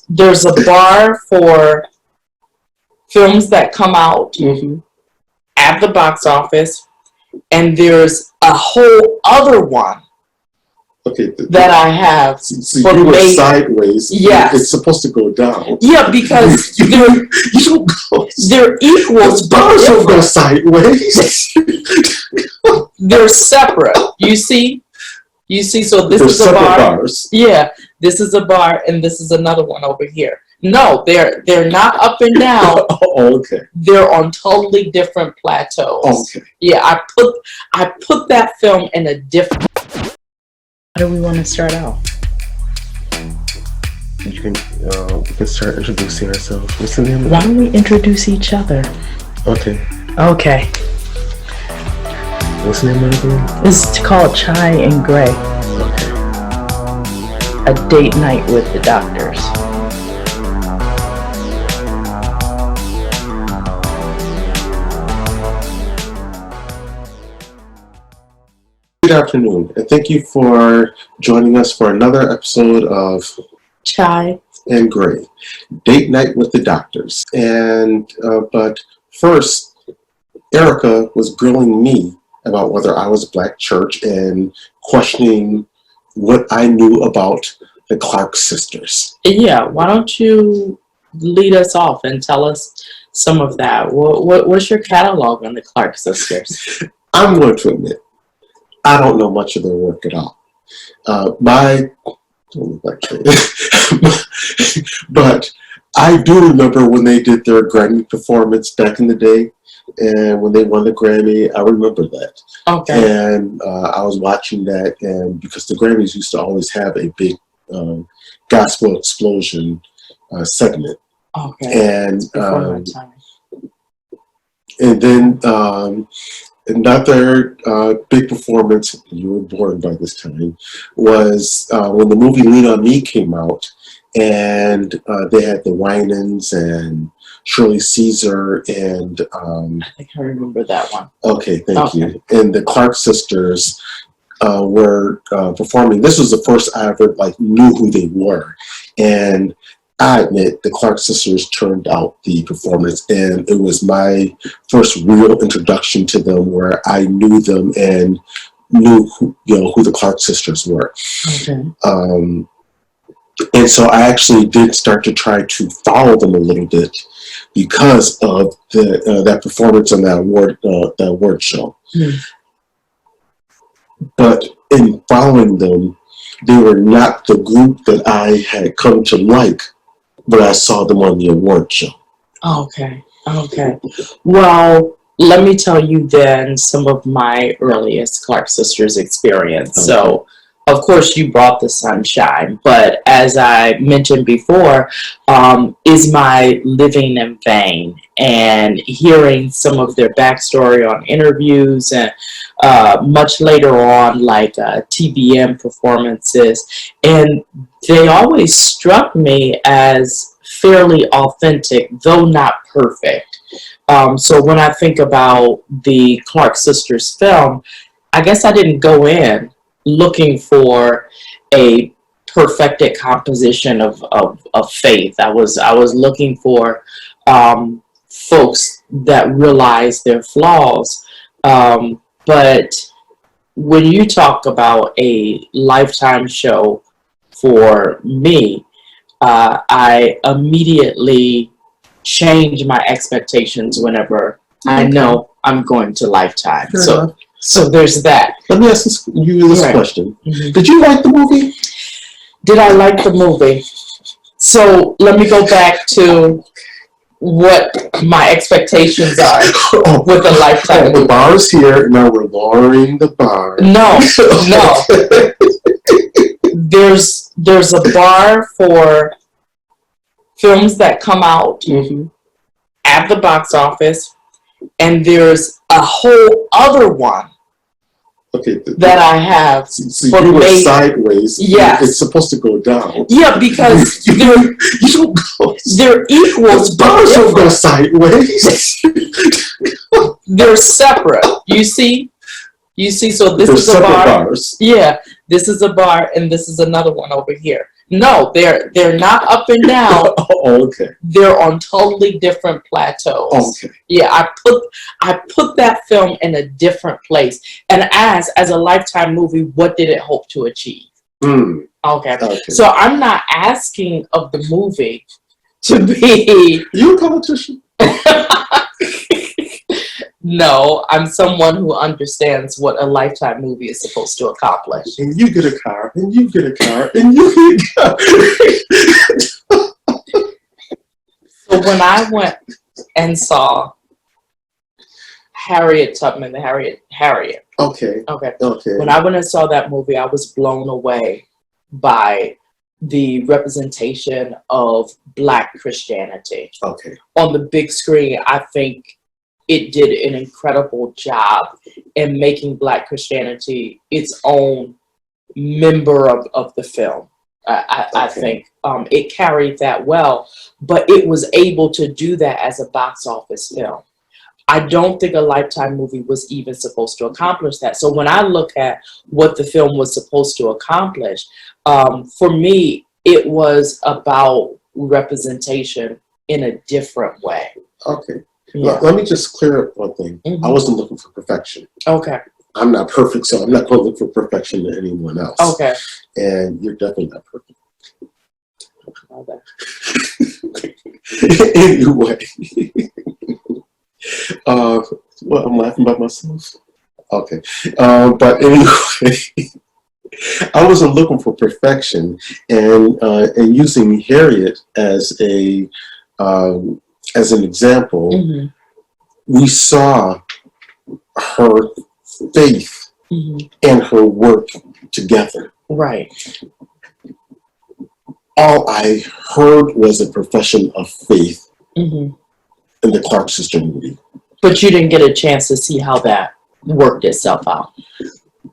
there's a bar for films that come out at the box office, and there's a whole other one that I have. So you were sideways. Yes. It's supposed to go down. Yeah, because they're equal. The bars don't go sideways. They're separate. You see? So this is a bar. Bars. Yeah, this is a bar, and this is another one over here. No, they're not up and down. Oh, okay. They're on totally different plateaus. Okay. Yeah, I put that film in a different. How do we want to start out? You can we can start introducing ourselves. What's the name? Why don't we introduce each other? Okay. Okay. What's the name of the room? It's called Chai and Gray. Okay. A date night with the doctors. Good afternoon, and thank you for joining us for another episode of Chai and Gray, Date Night with the Doctors. And but first, Erika was grilling me about whether I was a black church and questioning what I knew about the Clark sisters. Yeah, why don't you lead us off and tell us some of that? What's your catalog on the Clark sisters? I'm going to admit, I don't know much of their work at all. But I do remember when they did their Grammy performance back in the day, and when they won the Grammy, I remember that. Okay. And I was watching that, and because the Grammys used to always have a big gospel explosion segment. Okay. And then another big performance, you were born by this time, was when the movie Lean On Me came out, and they had the Winans and Shirley Caesar and... I think I remember that one. Okay, thank you. And the Clark sisters were performing. This was the first I ever knew who they were. And I admit the Clark sisters turned out the performance, and it was my first real introduction to them, where I knew them and knew who the Clark sisters were. Okay. And so I actually did start to try to follow them a little bit because of that performance on that award show. But in following them, they were not the group that I had come to like, but I saw them on the award show. Okay. Well, let me tell you then some of my earliest Clark sisters experience. Okay. So, of course, you brought the sunshine, but as I mentioned before, Is My Living in Vain, and hearing some of their backstory on interviews and much later on, TBN performances, and they always struck me as fairly authentic, though not perfect. So when I think about the Clark sisters film, I guess I didn't go in looking for a perfected composition of faith. I was looking for folks that realize their flaws. But when you talk about a Lifetime show for me, I immediately change my expectations whenever I know I'm going to Lifetime. So there's that. Let me ask you this question. Mm-hmm. Did you like the movie? Did I like the movie? So let me go back to what my expectations are with a Lifetime movie. The bar is here. Now we're lowering the bar. No. There's a bar for films that come out at the box office, and there's a whole other one that I have. So you were sideways. Yes. It's supposed to go down. Yeah, because they're equal. The bars don't go sideways. They're separate. You see? So this is a bar. Bars. Yeah, this is a bar, and this is another one over here. No, they're not up and down. Oh, okay. They're on totally different plateaus. Okay. Yeah, I put that film in a different place. And as a Lifetime movie, what did it hope to achieve? Mm. Okay. Okay. So I'm not asking of the movie to be. You a politician? No, I'm someone who understands what a Lifetime movie is supposed to accomplish. And you get a car, and you get a car, and you get a car. So when I went and saw Harriet Tubman, the Harriet. Okay. Okay. Okay. When I went and saw that movie, I was blown away by the representation of Black Christianity. Okay. On the big screen, I think it did an incredible job in making Black Christianity its own member of the film. I think it carried that well, but it was able to do that as a box office film. I don't think a Lifetime movie was even supposed to accomplish that. So when I look at what the film was supposed to accomplish, for me, it was about representation in a different way. Okay. Yeah. Let me just clear up one thing. Mhm. I wasn't looking for perfection. Okay. I'm not perfect, so I'm not going to look for perfection to anyone else. Okay. And you're definitely not perfect. Okay. Anyway. Well, I'm laughing by myself. Okay. But anyway, I wasn't looking for perfection, and using Harriet as an example, Mm-hmm. we saw her faith and her work together. Right. All I heard was a profession of faith Mm-hmm. in the Clark sister movie. But you didn't get a chance to see how that worked itself out.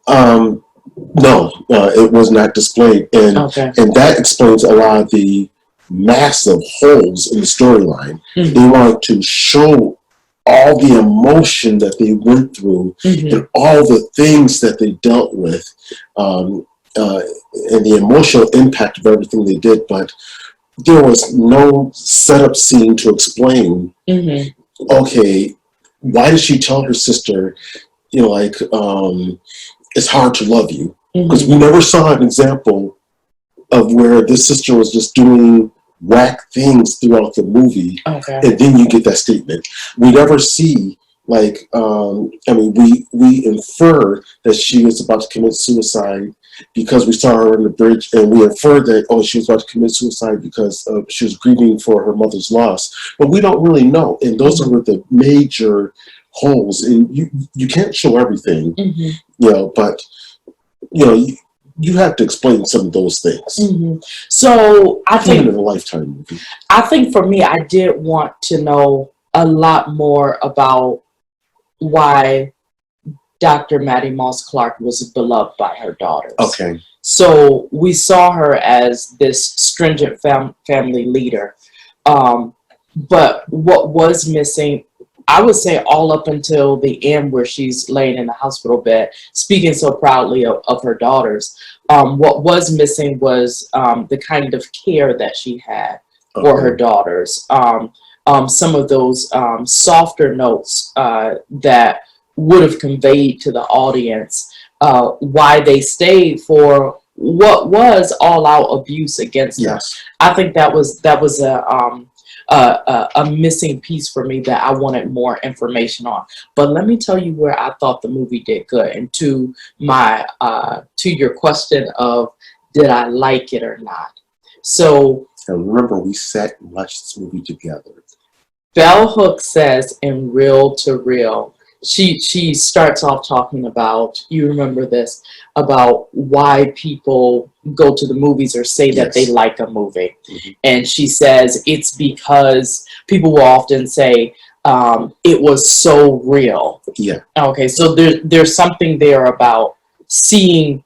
No, it was not displayed, and Okay. and that explains a lot of the massive holes in the storyline. Mhm. They wanted to show all the emotion that they went through Mm-hmm. and all the things that they dealt with, and the emotional impact of everything they did, but there was no setup scene to explain, Mm-hmm. okay, why did she tell her sister, it's hard to love you? Because Mm-hmm. we never saw an example of where this sister was just doing whack things throughout the movie, Okay. and then you get that statement. We never see, we infer that she was about to commit suicide because we saw her on the bridge, and we inferred that, she was about to commit suicide because she was grieving for her mother's loss. But we don't really know, and those are the major holes, and you can't show everything, Mm-hmm. but you have to explain some of those things. Mm-hmm. So I Even think in a Lifetime movie. I think for me, I did want to know a lot more about why Dr. Mattie Moss Clark was beloved by her daughters. Okay. So we saw her as this stringent family leader. But what was missing, I would say all up until the end where she's laying in the hospital bed, speaking so proudly of her daughters, what was missing was the kind of care that she had for her daughters. Some of those softer notes that would have conveyed to the audience why they stayed for what was all-out abuse against them. Yes. I think that was a missing piece for me that I wanted more information on. But let me tell you where I thought the movie did good. And to your question of did I like it or not? So And remember, we sat and watched this movie together. Bell Hooks says in Reel to Reel, she starts off talking about, you remember this, about why people go to the movies or say that they like a movie. Mm-hmm. And she says it's because people will often say it was so real. Yeah. Okay, so there's something there about seeing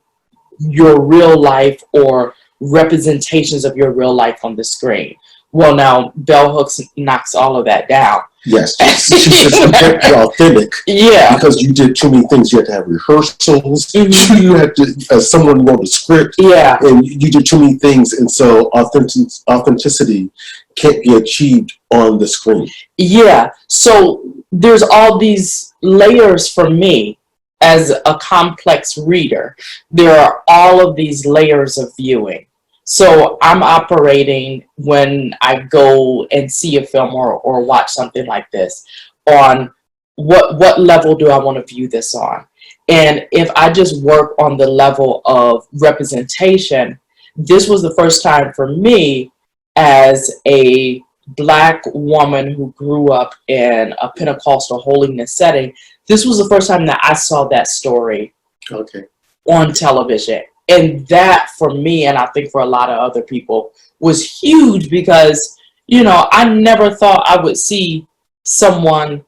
your real life or representations of your real life on the screen. Well, now Bell Hooks knocks all of that down. Yes, she's just be authentic. Yeah, because you did too many things. You had to have rehearsals. You had to someone wrote a script. yeah, and you did too many things, and so authenticity can't be achieved on the screen. yeah. So there's all these layers for me as a complex reader. There are all of these layers of viewing. So I'm operating when I go and see a film or watch something like this on what level do I want to view this on? And if I just work on the level of representation, this was the first time for me as a Black woman who grew up in a Pentecostal-Holiness setting. This was the first time that I saw that story Okay. on television. And that for me, and I think for a lot of other people, was huge because, you know, I never thought I would see someone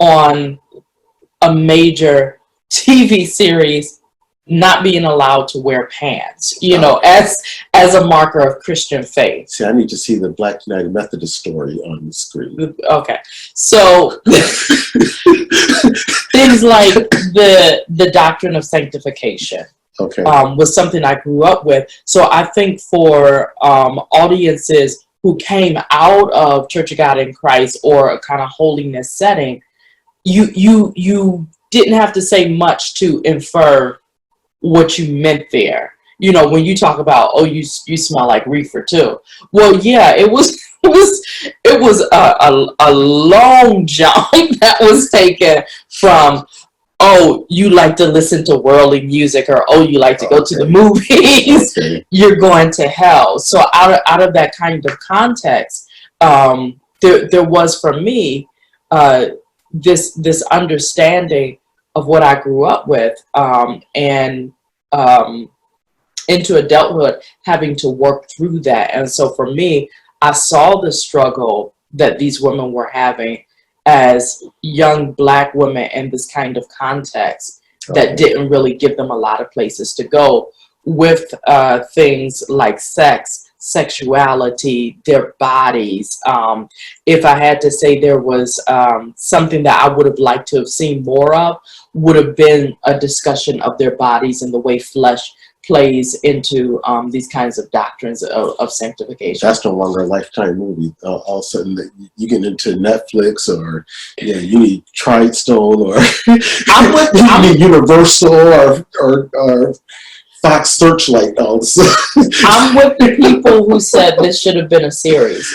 on a major TV series not being allowed to wear pants, you know, as a marker of Christian faith. See, I need to see the Black United Methodist story on the screen. Okay. So things like the doctrine of sanctification. Okay. Was something I grew up with. So I think for audiences who came out of Church of God in Christ or a kind of holiness setting, you didn't have to say much to infer what you meant there. You know, when you talk about, oh, you smell like reefer too. Well, yeah, it was a long jump that was taken from, oh, you like to listen to worldly music, or oh, you like to go to the movies, you're going to hell. So out of that kind of context, there was for me this understanding of what I grew up with, and into adulthood having to work through that. And so for me, I saw the struggle that these women were having as young Black women in this kind of context that didn't really give them a lot of places to go with things like sex, sexuality, their bodies. If I had to say there was something that I would have liked to have seen more of, would have been a discussion of their bodies and the way flesh plays into these kinds of doctrines of sanctification. That's no longer a Lifetime movie. All of a sudden, you get into Netflix, or you need Tridestone, or you need Universal, or Fox Searchlight. I'm with the people who said this should have been a series.